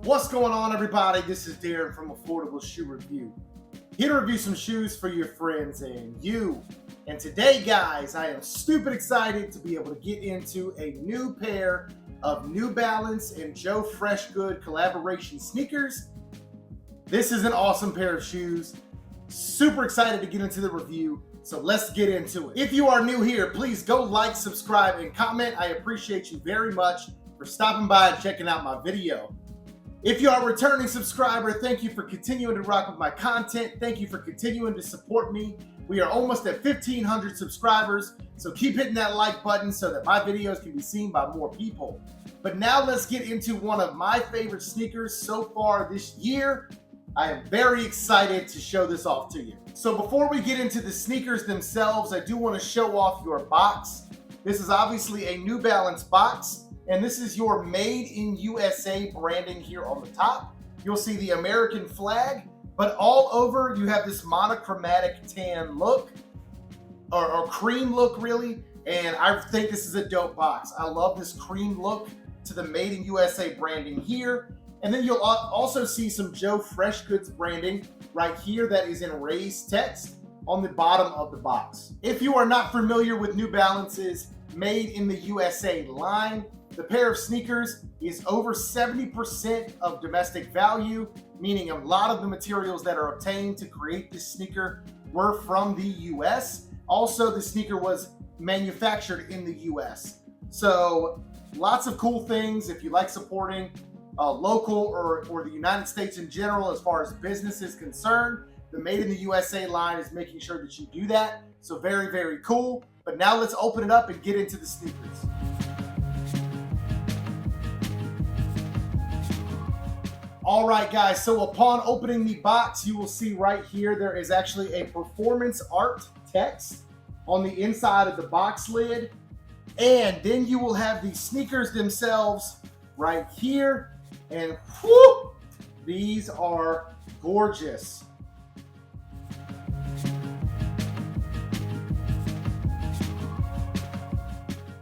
What's going on, everybody? This is Darren from Affordable Shoe Review. Here to review some shoes for your friends and you. And today, guys, I am stupid excited to be able to get into a new pair of New Balance and Joe Freshgoods collaboration sneakers. This is an awesome pair of shoes. Super excited to get into the review. So let's get into it. If you are new here, please go like, subscribe, and comment. I appreciate you very much for stopping by and checking out my video. If you are a returning subscriber, thank you for continuing to rock with my content. Thank you for continuing to support me. We are almost at 1,500 subscribers, so keep hitting that like button so that my videos can be seen by more people. But now let's get into one of my favorite sneakers so far this year. I am very excited to show this off to you. So before we get into the sneakers themselves, I do want to show off your box. This is obviously a New Balance box. And this is your Made in USA branding here on the top. You'll see the American flag, but all over you have this monochromatic tan look, or cream look really. And I think this is a dope box. I love this cream look to the Made in USA branding here. And then you'll also see some Joe Freshgoods branding right here that is in raised text on the bottom of the box. If you are not familiar with New Balance's Made in the USA line, the pair of sneakers is over 70% of domestic value, meaning a lot of the materials that are obtained to create this sneaker were from the US. Also, the sneaker was manufactured in the US. So lots of cool things if you like supporting local or the United States in general as far as business is concerned. The Made in the USA line is making sure that you do that. So very, very cool. But now let's open it up and get into the sneakers. All right, guys, so upon opening the box, you will see right here, there is actually a performance art text on the inside of the box lid. And then you will have the sneakers themselves right here. And whoo, these are gorgeous.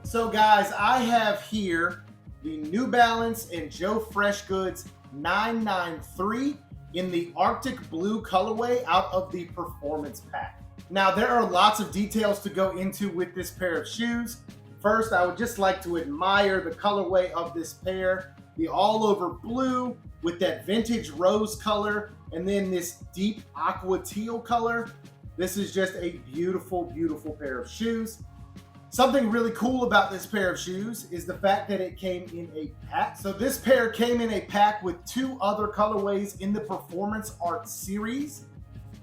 So guys, I have here the New Balance and Joe Freshgoods 993 in the Arctic Blue colorway out of the Performance Pack. Now, there are lots of details to go into with this pair of shoes. First, I would just like to admire the colorway of this pair. The all over blue with that vintage rose color and then this deep aqua teal color. This is just a beautiful, beautiful pair of shoes. Something really cool about this pair of shoes is the fact that it came in a pack. So this pair came in a pack with two other colorways in the Performance Art series.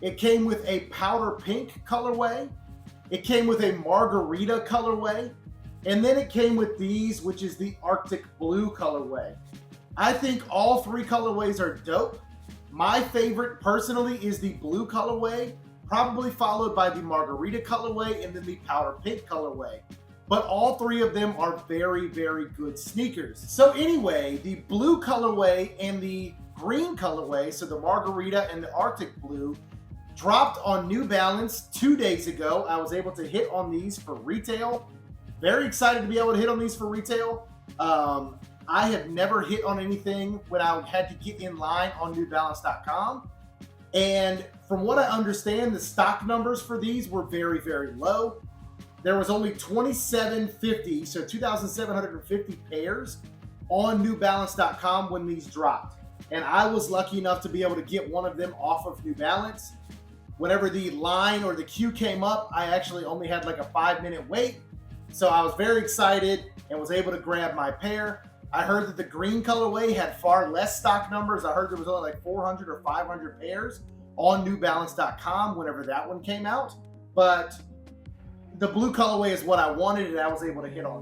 It came with a powder pink colorway. It came with a margarita colorway. And then it came with these, which is the Arctic Blue colorway. I think all three colorways are dope. My favorite personally is the blue colorway, probably followed by the margarita colorway and then the powder pink colorway. But all three of them are very, very good sneakers. So anyway, the blue colorway and the green colorway, so the margarita and the Arctic Blue, dropped on New Balance 2 days ago. I was able to hit on these for retail. Very excited to be able to hit on these for retail. I have never hit on anything when I had to get in line on newbalance.com. And from what I understand, the stock numbers for these were very, very low. There was only 2,750, so 2,750 pairs on newbalance.com when these dropped. And I was lucky enough to be able to get one of them off of New Balance. Whenever the line or the queue came up, I actually only had like a 5-minute wait. So I was very excited and was able to grab my pair. I heard that the green colorway had far less stock numbers. I heard there was only like 400 or 500 pairs on newbalance.com whenever that one came out. But the blue colorway is what I wanted and I was able to hit on.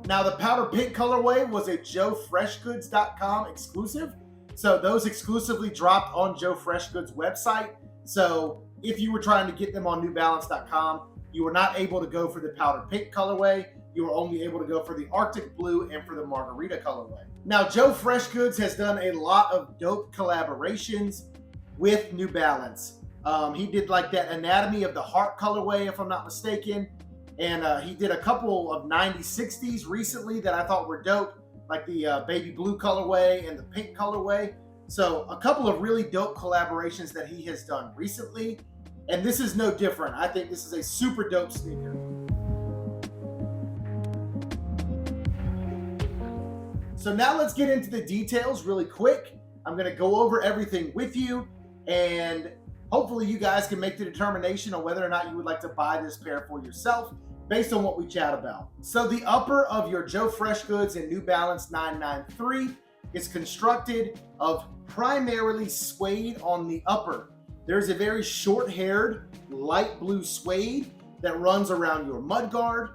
Now the powder pink colorway was a joefreshgoods.com exclusive. So those exclusively dropped on Joe Freshgoods website. So if you were trying to get them on newbalance.com, you were not able to go for the powder pink colorway. You were only able to go for the Arctic Blue and for the margarita colorway. Now, Joe Freshgoods has done a lot of dope collaborations with New Balance. He did like that Anatomy of the Heart colorway, if I'm not mistaken. And he did a couple of 90s, 60s recently that I thought were dope, like the baby blue colorway and the pink colorway. So a couple of really dope collaborations that he has done recently. And this is no different. I think this is a super dope sneaker. So now let's get into the details really quick. I'm going to go over everything with you, and hopefully you guys can make the determination on whether or not you would like to buy this pair for yourself based on what we chat about. So the upper of your Joe Freshgoods and New Balance 993 is constructed of primarily suede on the upper. There's a very short-haired light blue suede that runs around your mudguard,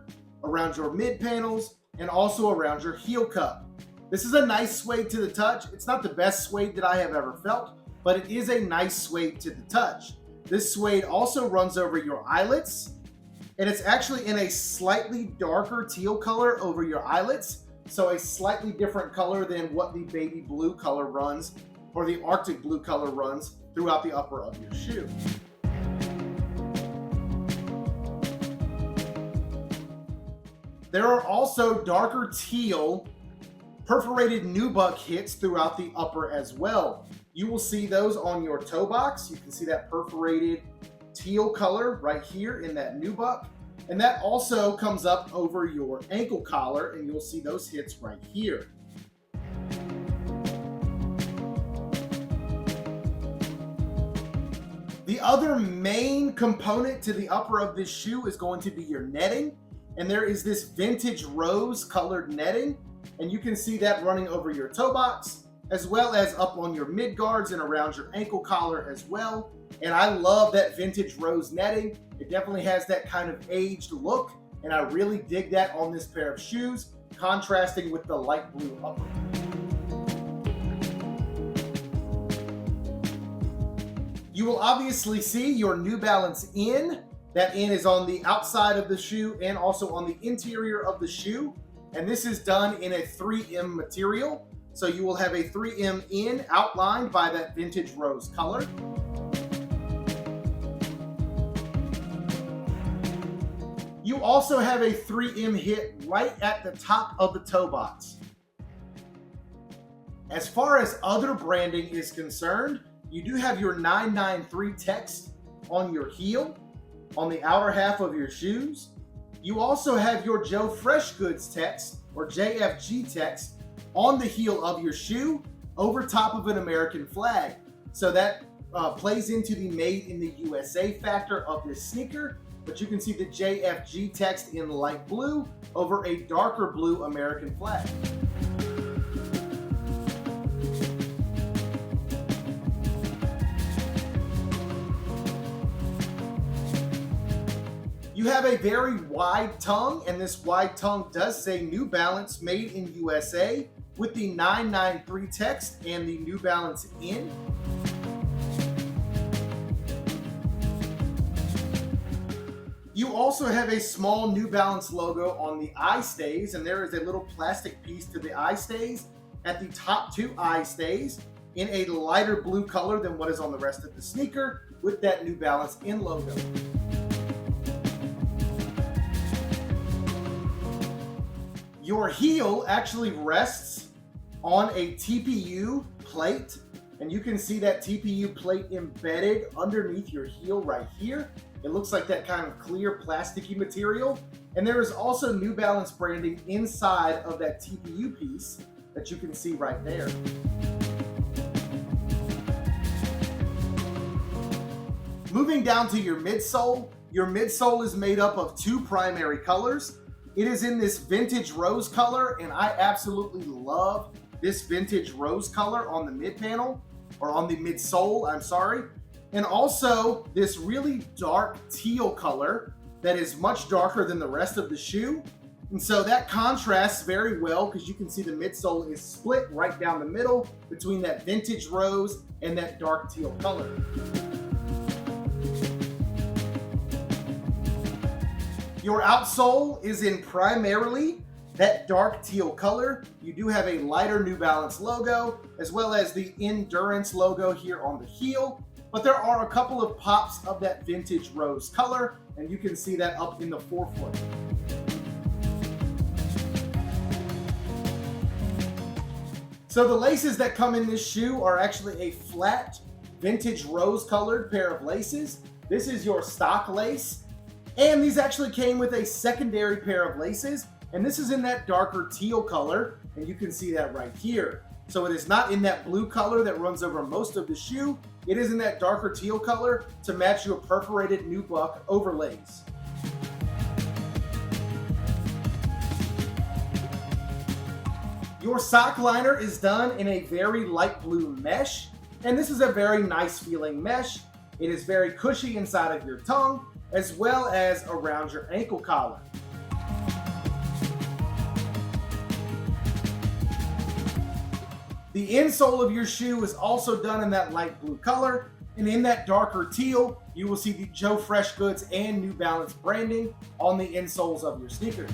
around your mid panels, and also around your heel cup. This is a nice suede to the touch. It's not the best suede that I have ever felt, but it is a nice suede to the touch. This suede also runs over your eyelets, and it's actually in a slightly darker teal color over your eyelets, so a slightly different color than what the baby blue color runs or the Arctic blue color runs throughout the upper of your shoe. There are also darker teal perforated nubuck hits throughout the upper as well. You will see those on your toe box. You can see that perforated teal color right here in that nubuck. And that also comes up over your ankle collar, and you'll see those hits right here. The other main component to the upper of this shoe is going to be your netting. And there is this vintage rose colored netting. And you can see that running over your toe box, as well as up on your mid guards and around your ankle collar as well. And I love that vintage rose netting. It definitely has that kind of aged look, and I really dig that on this pair of shoes, contrasting with the light blue upper. You will obviously see your New Balance in. That in is on the outside of the shoe and also on the interior of the shoe. And this is done in a 3M material. So you will have a 3M in outlined by that vintage rose color. You also have a 3M hit right at the top of the toe box. As far as other branding is concerned, you do have your 993 text on your heel, on the outer half of your shoes. You also have your Joe Freshgoods text, or JFG text, on the heel of your shoe over top of an American flag. So that plays into the made in the USA factor of this sneaker, but you can see the JFG text in light blue over a darker blue American flag. You have a very wide tongue, and this wide tongue does say New Balance made in USA with the 993 text and the New Balance in. You also have a small New Balance logo on the eye stays, and there is a little plastic piece to the eye stays at the top two eye stays in a lighter blue color than what is on the rest of the sneaker with that New Balance in logo. Your heel actually rests on a TPU plate, and you can see that TPU plate embedded underneath your heel right here. It looks like that kind of clear plasticky material. And there is also New Balance branding inside of that TPU piece that you can see right there. Moving down to your midsole is made up of two primary colors. It is in this vintage rose color, and I absolutely love this vintage rose color on the mid panel, or on the midsole, I'm sorry. And also this really dark teal color that is much darker than the rest of the shoe. And so that contrasts very well because you can see the midsole is split right down the middle between that vintage rose and that dark teal color. Your outsole is in primarily that dark teal color. You do have a lighter New Balance logo, as well as the Endurance logo here on the heel. but there are a couple of pops of that vintage rose color, and you can see that up in the forefoot. So the laces that come in this shoe are actually a flat vintage rose colored pair of laces. This is your stock lace, and these actually came with a secondary pair of laces, and this is in that darker teal color, and you can see that right here. So it is not in that blue color that runs over most of the shoe. It is in that darker teal color to match your perforated nubuck overlays. Your sock liner is done in a very light blue mesh, and this is a very nice feeling mesh. It is very cushy inside of your tongue, as well as around your ankle collar. The insole of your shoe is also done in that light blue color, and in that darker teal, you will see the Joe Freshgoods and New Balance branding on the insoles of your sneakers.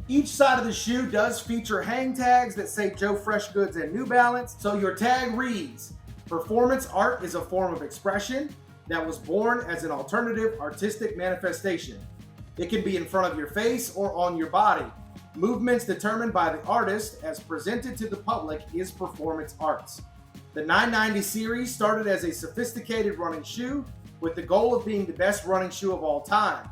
Each side of the shoe does feature hang tags that say Joe Freshgoods and New Balance. So your tag reads, "Performance art is a form of expression that was born as an alternative artistic manifestation. It can be in front of your face or on your body. Movements determined by the artist as presented to the public is performance arts." The 990 series started as a sophisticated running shoe with the goal of being the best running shoe of all time.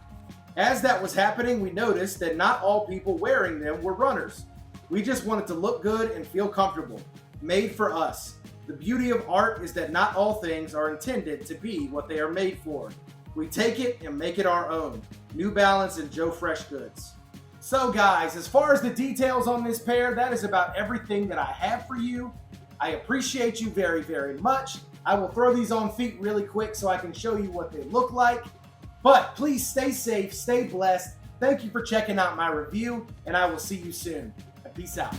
As that was happening, we noticed that not all people wearing them were runners. We just wanted to look good and feel comfortable. Made for us. The beauty of art is that not all things are intended to be what they are made for. We take it and make it our own. New Balance and Joe Freshgoods. So guys, as far as the details on this pair, that is about everything that I have for you. I appreciate you very, very much. I will throw these on feet really quick so I can show you what they look like. But please stay safe, stay blessed. Thank you for checking out my review, and I will see you soon. Peace out.